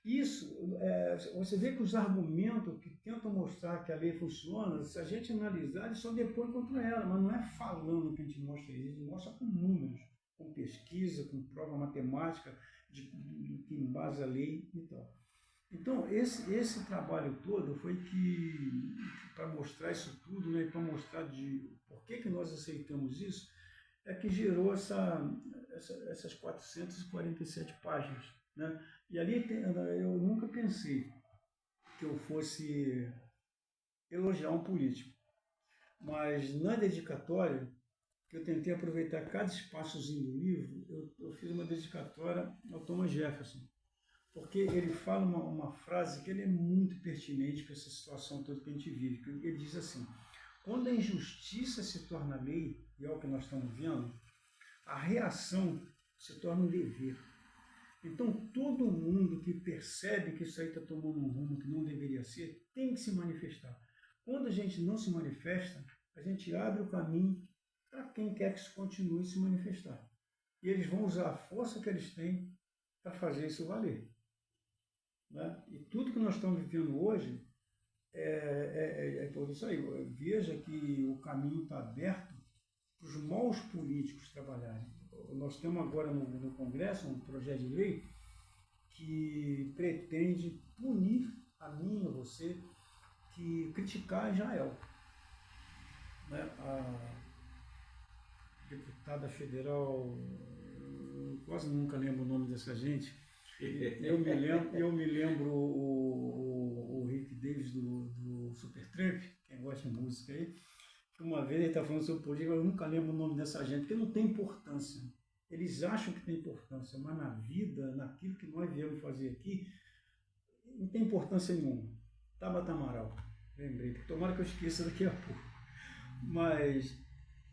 Speaker 2: isso, você vê que os argumentos que tentam mostrar que a lei funciona, se a gente analisar, eles só depõem contra ela, mas não é falando que a gente mostra isso, a gente mostra com números, com pesquisa, com prova matemática, que embasa a lei e tal. Então, esse trabalho todo foi que, para mostrar isso tudo, né, para mostrar por que nós aceitamos isso, é que gerou essas 447 páginas. Né? E ali eu nunca pensei que eu fosse elogiar um político, mas na dedicatória, que eu tentei aproveitar cada espaçozinho do livro, eu fiz uma dedicatória ao Thomas Jefferson, porque ele fala uma frase que ele é muito pertinente para essa situação toda que a gente vive. Ele diz assim, quando a injustiça se torna lei, e é o que nós estamos vendo, a reação se torna um dever. Então, todo mundo que percebe que isso aí está tomando um rumo que não deveria ser, tem que se manifestar. Quando a gente não se manifesta, a gente abre o caminho para quem quer que isso continue se manifestar. E eles vão usar a força que eles têm para fazer isso valer. Né? E tudo que nós estamos vivendo hoje é por isso aí. Veja que o caminho está aberto para os maus políticos trabalharem. Nós temos agora no Congresso um projeto de lei que pretende punir a mim e a você que criticar Israel. Né? A deputada federal, quase nunca lembro o nome dessa gente, eu me lembro o Rick Davis do Supertramp, quem gosta de música aí, que uma vez ele está falando sobre política, eu nunca lembro o nome dessa gente, porque não tem importância. Eles acham que tem importância, mas na vida, naquilo que nós viemos fazer aqui, não tem importância nenhuma. Tabata Amaral, lembrei, tomara que eu esqueça daqui a pouco. Mas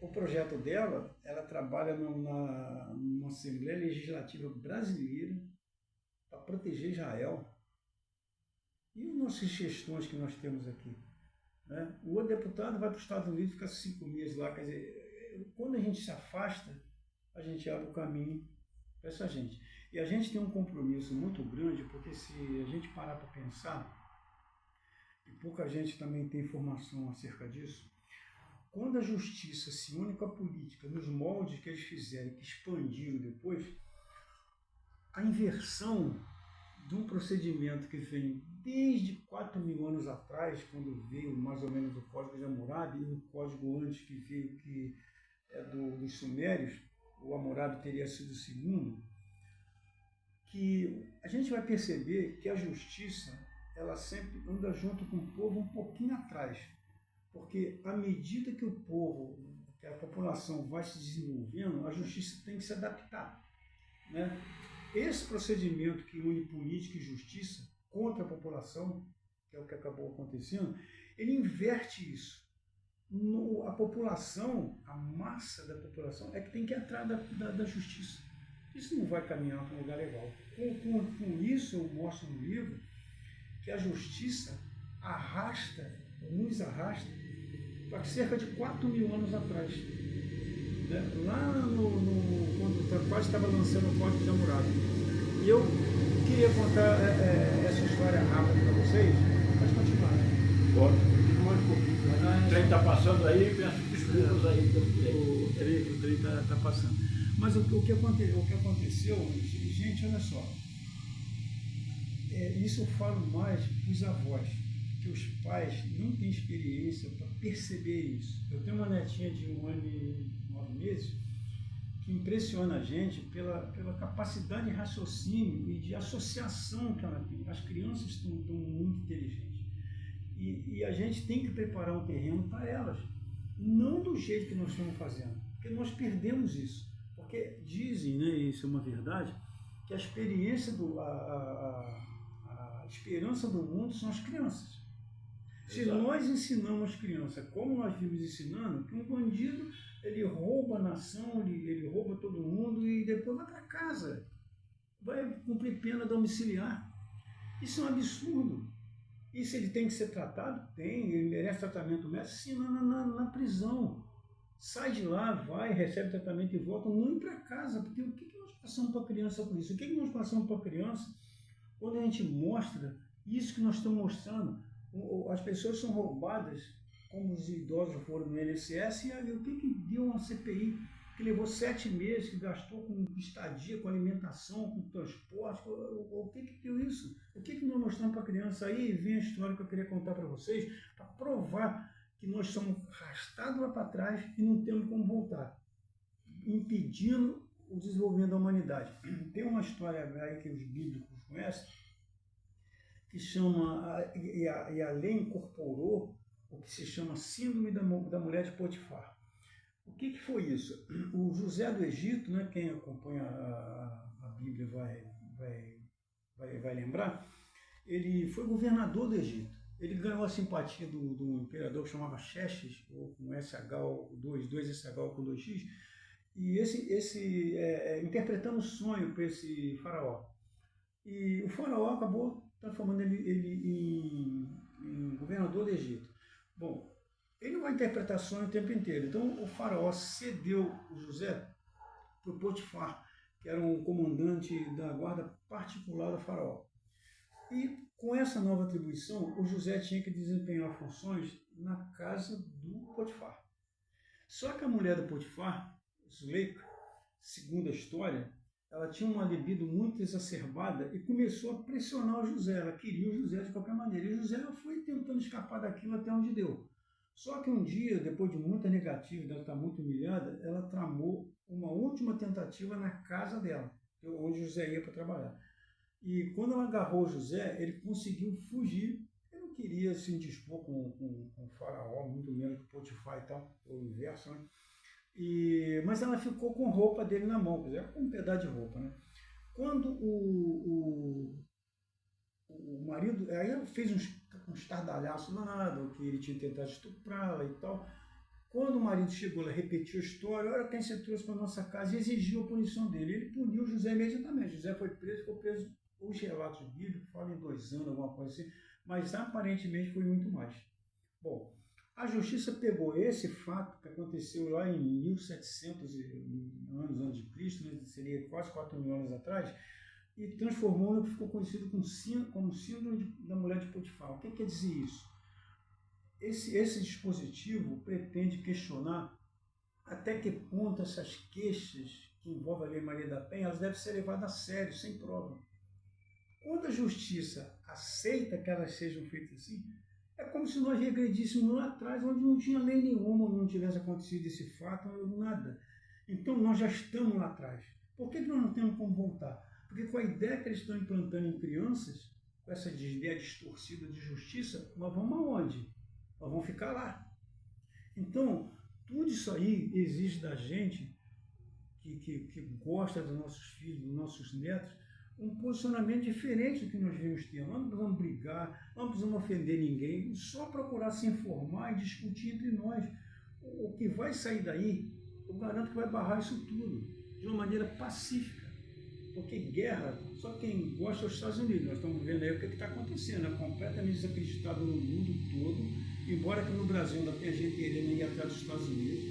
Speaker 2: o projeto dela, ela trabalha numa Assembleia Legislativa Brasileira para proteger Israel. E as nossas questões que nós temos aqui? Né? O deputado vai para os Estados Unidos e fica 5 meses lá. Quer dizer, quando a gente se afasta, a gente abre o caminho para essa gente. E a gente tem um compromisso muito grande, porque se a gente parar para pensar, e pouca gente também tem informação acerca disso, quando a justiça se une com a política, nos moldes que eles fizeram, que expandiram depois, a inversão de um procedimento que vem desde 4 mil anos atrás, quando veio mais ou menos o Código de Hammurabi, e um código antes que veio, que é dos Sumérios, o Hammurabi teria sido o segundo, que a gente vai perceber que a justiça, ela sempre anda junto com o povo um pouquinho atrás, porque à medida que o povo, que a população vai se desenvolvendo, a justiça tem que se adaptar. Né? Esse procedimento que une política e justiça contra a população, que é o que acabou acontecendo, ele inverte isso. A população, a massa da população, é que tem que ir atrás da justiça. Isso não vai caminhar para um lugar legal. Com isso, eu mostro no livro que a justiça nos arrasta para cerca de 4 mil anos atrás. Né? Lá quando quase estava lançando o Código de Hammurabi. E eu queria contar essa história rápida. rápido para vocês. Pode continuar, né?
Speaker 1: Pode, continua mais um pouquinho. O trem está passando aí, peço desculpas aí pelo trem.
Speaker 2: O trem está passando. Mas o que aconteceu, gente, olha só. Isso eu falo mais para os avós, que os pais não têm experiência para perceber isso. Eu tenho uma netinha de 1 ano e 9 meses que impressiona a gente pela capacidade de raciocínio e de associação que ela tem. As crianças estão muito inteligentes. E a gente tem que preparar um terreno para elas, não do jeito que nós estamos fazendo, porque nós perdemos isso. Porque dizem, né, isso é uma verdade, que a experiência a esperança do mundo são as crianças. Se nós ensinamos as crianças, como nós vimos ensinando, que um bandido, ele rouba a nação, ele rouba todo mundo e depois vai para casa, vai cumprir pena domiciliar. Isso é um absurdo. Isso ele tem que ser tratado? Tem, ele merece tratamento médico? Sim, na prisão. Sai de lá, vai, recebe tratamento e volta, não ir para casa, porque o que nós passamos para a criança com isso? O que nós passamos para a criança quando a gente mostra isso que nós estamos mostrando? As pessoas são roubadas, como os idosos foram no INSS, e o que deu uma CPI que levou 7 meses, que gastou com estadia, com alimentação, com transporte? O que deu isso? O que nós mostramos para a criança? Aí vem a história que eu queria contar para vocês, para provar que nós somos arrastados lá para trás e não temos como voltar, impedindo o desenvolvimento da humanidade. Tem uma história aí que os bíblicos conhecem, que chama, e a lei incorporou o que se chama Síndrome da Mulher de Potifar. O que foi isso? O José do Egito, né, quem acompanha a Bíblia vai lembrar, ele foi governador do Egito. Ele ganhou a simpatia do imperador que chamava Xerxes, ou com SH2, 2SH com 2X, e interpretando o sonho para esse faraó. E o faraó acabou transformando ele em governador do Egito. Bom, ele não vai interpretar sonho o tempo inteiro. Então o faraó cedeu o José para o Potifar, que era um comandante da guarda particular do faraó. E com essa nova atribuição, o José tinha que desempenhar funções na casa do Potifar. Só que a mulher do Potifar, Zuleika, segundo a história, ela tinha uma libido muito exacerbada e começou a pressionar o José. Ela queria o José de qualquer maneira. E o José foi tentando escapar daquilo até onde deu. Só que um dia, depois de muita negativa, ela estar muito humilhada, ela tramou uma última tentativa na casa dela, onde o José ia para trabalhar. E quando ela agarrou o José, ele conseguiu fugir. Ele não queria se indispor com o faraó, muito menos com o Potifar e tal, o inverso, né? Mas ela ficou com roupa dele na mão, quer dizer, com um pedaço de roupa, né? Quando o marido, aí ela fez um estardalhaço danado, que ele tinha tentado estuprá-la e tal. Quando o marido chegou, ela repetiu a história: olha quem você trouxe para nossa casa, e exigiu a punição dele. Ele puniu José imediatamente. José ficou preso, os relatos bíblicos falam em 2 anos, alguma coisa assim, mas aparentemente foi muito mais. Bom, a justiça pegou esse fato que aconteceu lá em 1700 anos antes de Cristo, né, seria quase 4.000 anos atrás, e transformou no que ficou conhecido como Síndrome da Mulher de Potifar. O que quer dizer isso? Esse dispositivo pretende questionar até que ponto essas queixas que envolvem a Lei Maria da Penha, elas devem ser levadas a sério, sem prova. Quando a justiça aceita que elas sejam feitas assim, é como se nós regredíssemos lá atrás, onde não tinha lei nenhuma, não tivesse acontecido esse fato, nada. Então nós já estamos lá atrás. Por que nós não temos como voltar? Porque com a ideia que eles estão implantando em crianças, com essa ideia distorcida de justiça, nós vamos aonde? Nós vamos ficar lá. Então, tudo isso aí exige da gente, que gosta dos nossos filhos, dos nossos netos, um posicionamento diferente do que nós vimos ter. Nós não precisamos brigar, não precisamos ofender ninguém, só procurar se informar e discutir entre nós. O que vai sair daí, eu garanto que vai barrar isso tudo, de uma maneira pacífica. Porque guerra, só quem gosta é os Estados Unidos. Nós estamos vendo aí o que está acontecendo, é completamente desacreditado no mundo todo, embora que no Brasil ainda tenha gente querendo ir atrás dos Estados Unidos.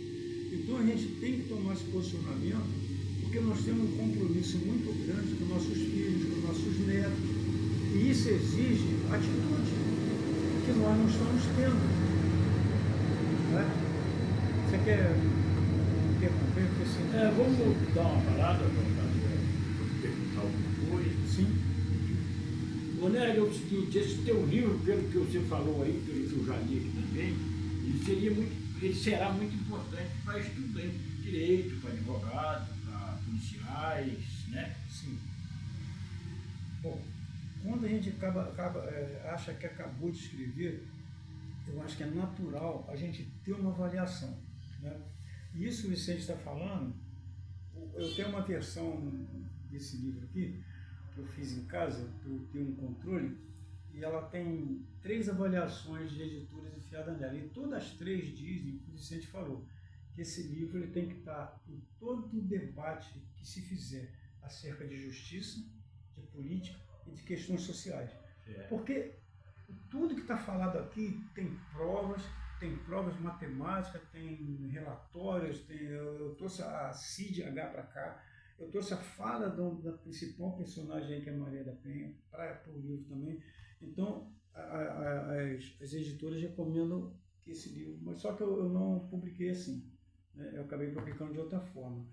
Speaker 2: Então a gente tem que tomar esse posicionamento, porque nós temos um compromisso muito grande com nossos filhos, com nossos netos. E isso isso exige atitude, que nós não estamos tendo. Né? Você quer interromper? Porque, assim,
Speaker 1: vamos dar uma parada para perguntar alguma coisa.
Speaker 2: Sim.
Speaker 1: Ô Nélio, é o seguinte, esse teu livro, pelo que você falou aí, pelo que eu já li aqui também, ele será muito importante para estudantes de direito, para advogados, para policiais, né?
Speaker 2: Sim. Bom, quando a gente acha que acabou de escrever, eu acho que é natural a gente ter uma avaliação. Né? E isso que o Vicente está falando, eu tenho uma versão desse livro aqui, que eu fiz em casa, eu tenho um controle, e ela tem 3 avaliações de editoras enfiadas nela. E todas as 3 dizem, o que o Vicente falou, que esse livro ele tem que estar em todo o debate que se fizer acerca de justiça, de política e de questões sociais. Porque tudo que está falado aqui tem provas matemáticas, tem relatórios, eu trouxe a CIDH para cá, eu trouxe a fala da principal personagem, que é Maria da Penha, para o livro também. Então, as editoras recomendam que esse livro, mas só que eu não publiquei assim, né? Eu acabei publicando de outra forma.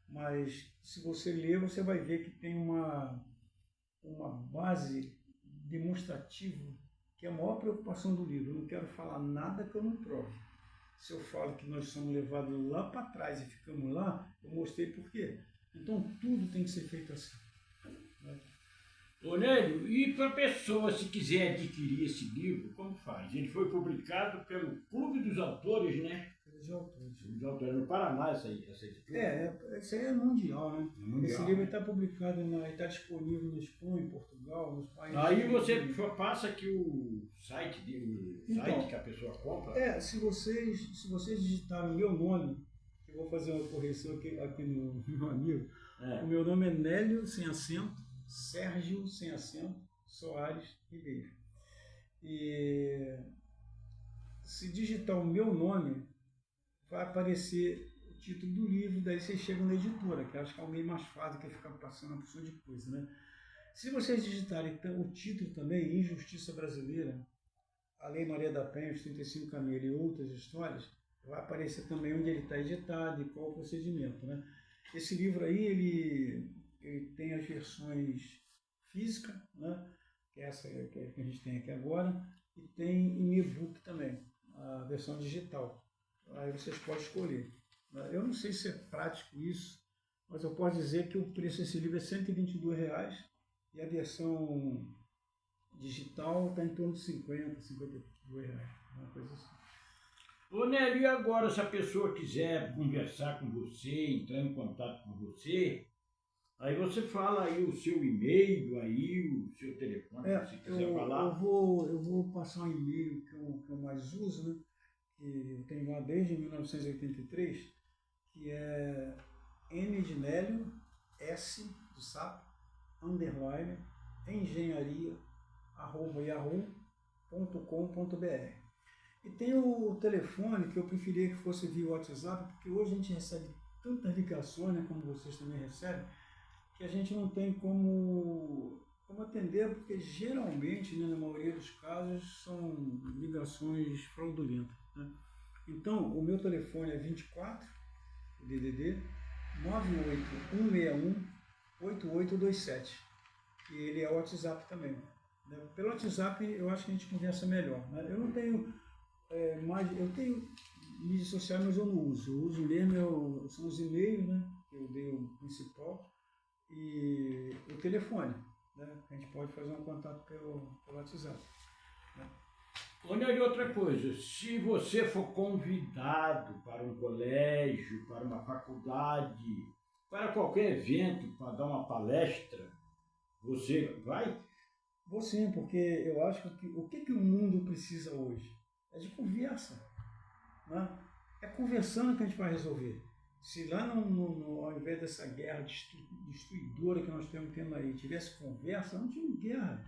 Speaker 2: Mas, se você ler, você vai ver que tem uma base demonstrativa, que é a maior preocupação do livro. Eu não quero falar nada que eu não prove. Se eu falo que nós somos levados lá para trás e ficamos lá, eu mostrei por quê. Então, tudo tem que ser feito assim. Né?
Speaker 1: Ô Nélio, e para a pessoa, se quiser adquirir esse livro, como faz? Ele foi publicado pelo Clube dos Autores, né?
Speaker 2: Pelos autores.
Speaker 1: Clube dos Autores, no Paraná, essa editora.
Speaker 2: Isso aí é mundial, né?
Speaker 1: Mundial.
Speaker 2: Esse livro está publicado, está disponível na Espanha, em Portugal, nos países...
Speaker 1: Aí você passa aqui o site dele,
Speaker 2: então,
Speaker 1: que a pessoa compra.
Speaker 2: Se vocês digitarem o meu nome, eu vou fazer uma correção aqui no meu amigo. O meu nome é Nélio, sem acento, Sérgio, sem acento, Soares Ribeiro. E se digitar o meu nome, vai aparecer o título do livro, daí vocês chegam na editora, que acho que é o meio mais fácil que ficar passando uma porção de coisa, né? Se vocês digitarem o título também, Injustiça Brasileira, a Lei Maria da Penha, os 35 Caminhos e outras histórias, vai aparecer também onde ele está editado e qual o procedimento, né? Esse livro aí, ele tem as versões físicas, né? Que é essa que a gente tem aqui agora, e tem em e-book também, a versão digital. Aí vocês podem escolher. Eu não sei se é prático isso, mas eu posso dizer que o preço desse livro é R$122 e a versão digital está em torno de R$52, uma coisa assim.
Speaker 1: Ô Nélio, e agora se a pessoa quiser conversar com você, entrar em contato com você, aí você fala aí o seu e-mail, aí o seu telefone, se quiser falar.
Speaker 2: Eu vou passar um e-mail que eu mais uso, né? Que eu tenho lá desde 1983, que é N de Nélio, S de sapo, _ engenharia, @yahoo.com.br. E tem o telefone que eu preferia que fosse via WhatsApp, porque hoje a gente recebe tantas ligações, né, como vocês também recebem, que a gente não tem como atender, porque geralmente, né, na maioria dos casos, são ligações fraudulentas. Né? Então, o meu telefone é 24, o DDD, 981618827. E ele é o WhatsApp também. Né? Pelo WhatsApp, eu acho que a gente conversa melhor. Né? Eu não tenho eu tenho mídia social, mas eu não uso. Eu uso mesmo, são os e-mails, né? Eu dei o principal, e o telefone, né? A gente pode fazer um contato pelo WhatsApp. Né?
Speaker 1: Olha, e outra coisa, se você for convidado para um colégio, para uma faculdade, para qualquer evento, para dar uma palestra, você vai?
Speaker 2: Vou sim, porque eu acho que o que o mundo precisa hoje? É de conversa. Né? É conversando que a gente vai resolver. Se lá, ao invés dessa guerra destruidora que nós estamos tendo aí, tivesse conversa, não tinha guerra.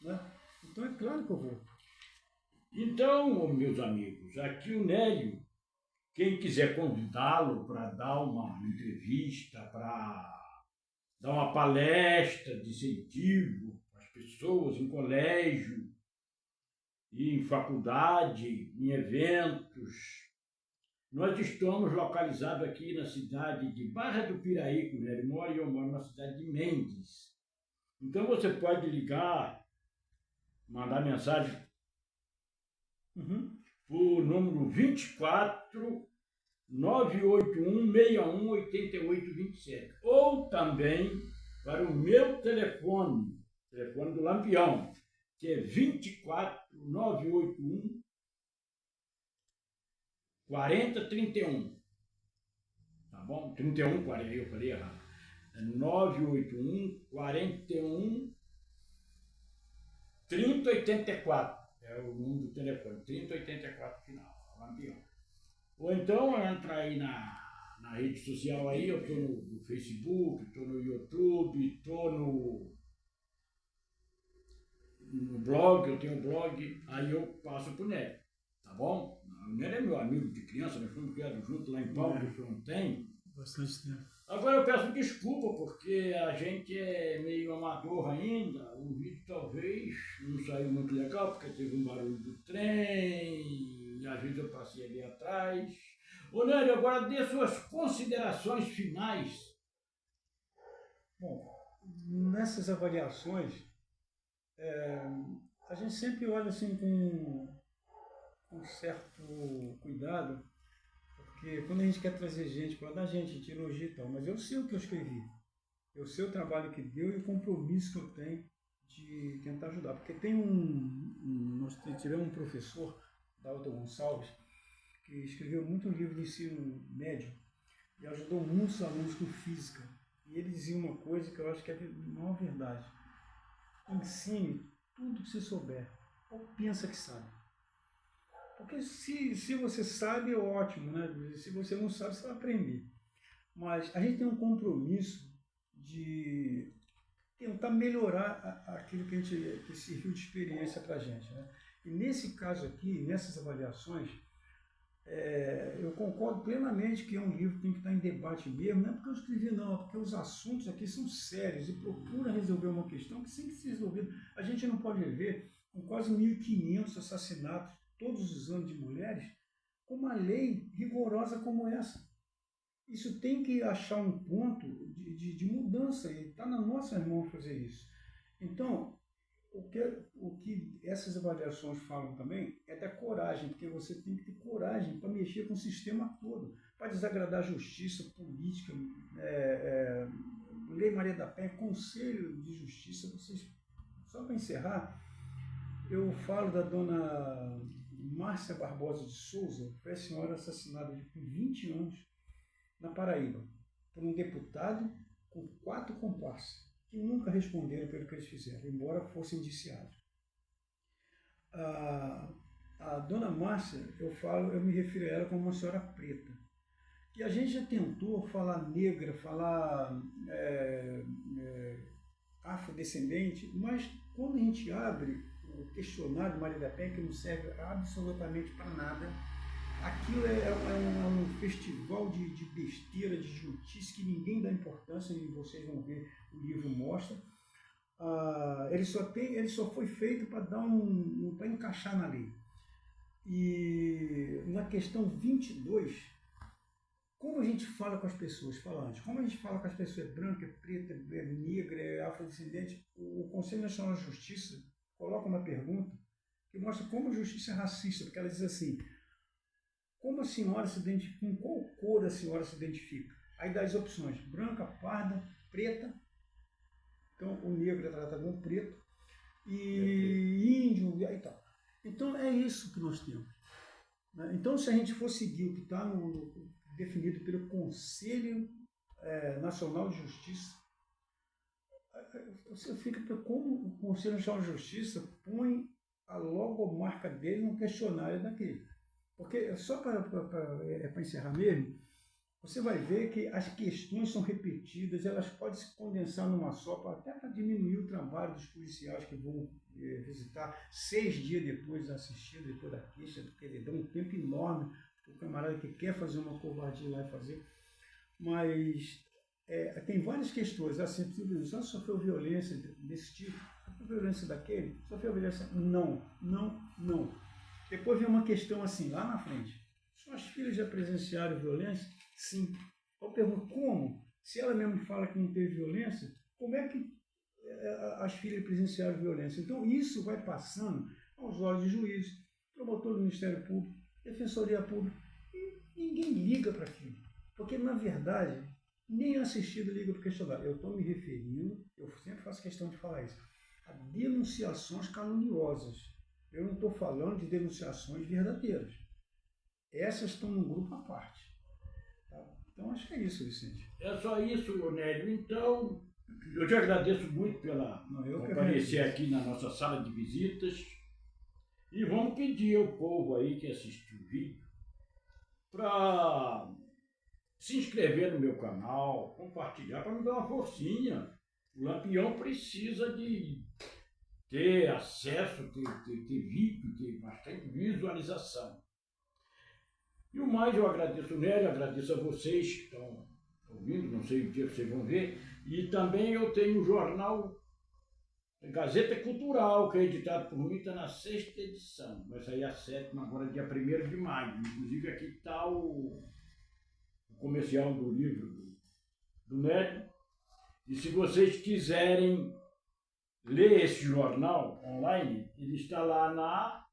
Speaker 2: Né? Então é claro que eu vou.
Speaker 1: Então, meus amigos, aqui o Nélio, quem quiser convidá-lo para dar uma entrevista, para dar uma palestra de incentivo para as pessoas, em colégio, em faculdade, em eventos. Nós estamos localizados aqui na cidade de Barra do Piraí, onde ele mora, e eu moro na cidade de Mendes. Então você pode ligar, mandar mensagem por número 24 981 61 88 27. Ou também para o meu telefone do Lampião, que é 24 981 40 31. Tá bom? 31, 40, eu falei errado. É 981 41 3084. É o número do telefone, 3084 final, Lampião. Ou então entra aí na rede social aí, eu estou no Facebook, estou no YouTube, estou no blog, eu tenho um blog, aí eu passo pro Nery, tá bom? O Nery é meu amigo de criança, nós fomos criados juntos lá em Palmas do Fronten.
Speaker 2: Bastante tempo.
Speaker 1: Agora eu peço desculpa, porque a gente é meio amador ainda, o vídeo talvez não saiu muito legal, porque teve um barulho do trem, e às vezes eu passei ali atrás. Ô Nery, agora dê suas considerações finais.
Speaker 2: Bom, nessas avaliações, a gente sempre olha assim com um certo cuidado, porque quando a gente quer trazer gente para dar gente, a gente elogia e tal, mas eu sei o que eu escrevi, eu sei o trabalho que deu e o compromisso que eu tenho de tentar ajudar. Porque tem nós tivemos um professor, Dalton Gonçalves, que escreveu muito livro de ensino médio e ajudou muitos alunos com física. E ele dizia uma coisa que eu acho que é a maior verdade: ensine tudo que você souber, ou pensa que sabe. Porque se você sabe, é ótimo, né? Se você não sabe, você vai aprender. Mas a gente tem um compromisso de tentar melhorar aquilo que serviu de experiência para a gente, né? E nesse caso aqui, nessas avaliações, eu concordo plenamente que é um livro que tem que estar em debate mesmo, não é porque eu escrevi não, é porque os assuntos aqui são sérios e procura resolver uma questão que tem que ser resolvida. A gente não pode ver com quase 1.500 assassinatos todos os anos de mulheres com uma lei rigorosa como essa. Isso tem que achar um ponto de mudança e está nas nossas mãos fazer isso. Então, o que essas avaliações falam também é da coragem, porque você tem que ter coragem para mexer com o sistema todo, para desagradar a justiça, política, Lei Maria da Penha, Conselho de Justiça. Só para encerrar, eu falo da dona Márcia Barbosa de Souza, foi a senhora assassinada com 20 anos na Paraíba, por um deputado com 4 comparsas, que nunca responderam pelo que eles fizeram, embora fossem indiciados. A dona Márcia, eu me refiro a ela como uma senhora preta. E a gente já tentou falar negra, falar afrodescendente, mas quando a gente abre o questionário de Maria da Penha, que não serve absolutamente para nada, aquilo é um festival de besteira, de idiotice, que ninguém dá importância, e vocês vão ver, o livro mostra. Ele só foi feito para para encaixar na lei. E na questão 22, como a gente fala com as pessoas, como a gente fala com as pessoas, é branca, é preta, é negra, é afrodescendente, o Conselho Nacional de Justiça coloca uma pergunta que mostra como a justiça é racista, porque ela diz assim: como a senhora se identifica, com qual cor a senhora se identifica? Aí dá as opções: branca, parda, preta. Então o negro é tratado como preto, e índio, e aí tal. Então é isso que nós temos. Então, se a gente for seguir o que está definido pelo Conselho Nacional de Justiça, você fica como o Conselho Nacional de Justiça põe a logomarca dele no questionário daquele. Porque, só para encerrar mesmo, você vai ver que as questões são repetidas, elas podem se condensar numa só, até para diminuir o trabalho dos policiais que vão visitar 6 dias depois de assistir, depois da queixa, porque ele dá um tempo enorme para o camarada que quer fazer uma covardia lá e fazer. Mas tem várias questões, assim, já sofreu violência desse tipo, a violência daquele, sofreu violência? Não, não, não. Depois vem uma questão assim, lá na frente. Suas filhas já presenciaram violência? Sim. Eu pergunto, como? Se ela mesmo fala que não teve violência, como é que as filhas presenciaram violência? Então, isso vai passando aos olhos de juízes, promotor do Ministério Público, Defensoria Pública, e ninguém liga para aquilo. Porque, na verdade, nem assistido liga para o questionário. Eu estou me referindo, eu sempre faço questão de falar isso, a denunciações caluniosas. Eu não estou falando de denunciações verdadeiras. Essas estão num grupo à parte. Tá? Então, acho que é isso, Vicente.
Speaker 1: É só isso, Nélio. Então, eu te agradeço muito pela aparecer aqui na nossa sala de visitas. E vamos pedir ao povo aí que assistiu o vídeo para se inscrever no meu canal, compartilhar, para me dar uma forcinha. O Lampião precisa de ter acesso, ter vídeo, ter bastante visualização. E o mais, eu agradeço o Nélio, agradeço a vocês que estão ouvindo, não sei o dia que vocês vão ver. E também eu tenho o jornal Gazeta Cultural, que é editado por mim, está na 6ª edição. Vai sair a 7ª agora, dia 1º de maio. Inclusive aqui está o comercial do livro do Nélio. E se vocês quiserem ler esse jornal online, ele está lá na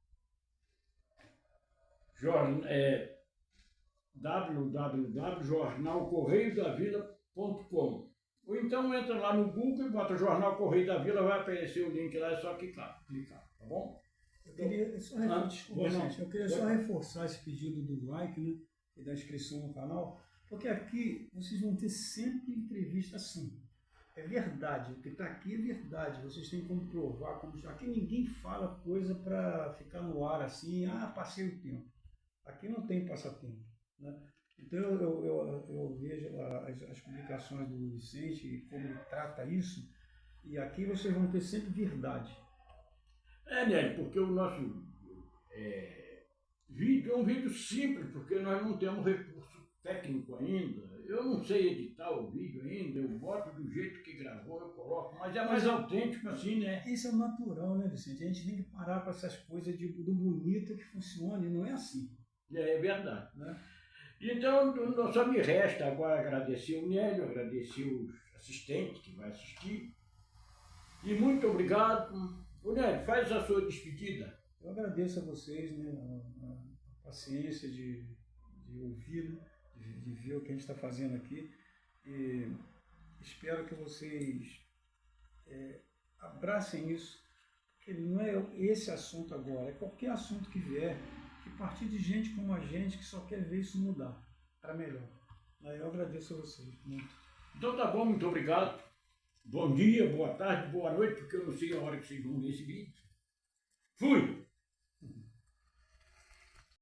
Speaker 1: www.jornalcorreiodavila.com. Ou então entra lá no Google e bota Jornal Correio da Vila, vai aparecer o link lá, é só clicar, tá bom?
Speaker 2: Eu queria só reforçar esse pedido do like, né, e da inscrição no canal, porque aqui vocês vão ter sempre entrevista assim. É verdade, o que está aqui é verdade, vocês têm como provar, aqui ninguém fala coisa para ficar no ar assim, passei o tempo. Aqui não tem passatempo, né? Então eu vejo as publicações do Vicente e como ele trata isso, e aqui vocês vão ter sempre verdade.
Speaker 1: Nélio, porque o nosso vídeo é um vídeo simples, porque nós não temos recurso técnico ainda. Eu não sei editar o vídeo ainda, eu boto do jeito que gravou, eu coloco, mas é mais autêntico assim, né?
Speaker 2: Isso é natural, né, Vicente? A gente tem que parar com essas coisas do bonito que funciona, e não é assim.
Speaker 1: É verdade, né? Então, só me resta agora agradecer o Nélio, agradecer os assistentes que vai assistir. E muito obrigado. O Nélio, faz a sua despedida.
Speaker 2: Eu agradeço a vocês, né, a paciência de ouvir, né, de ver o que a gente está fazendo aqui. E espero que vocês abracem isso, porque não é esse assunto agora, é qualquer assunto que vier, que partir de gente como a gente que só quer ver isso mudar para melhor. Eu agradeço a vocês muito.
Speaker 1: Então tá bom, muito obrigado. Bom dia, boa tarde, boa noite, porque eu não sei a hora que vocês vão ver esse vídeo. Fui!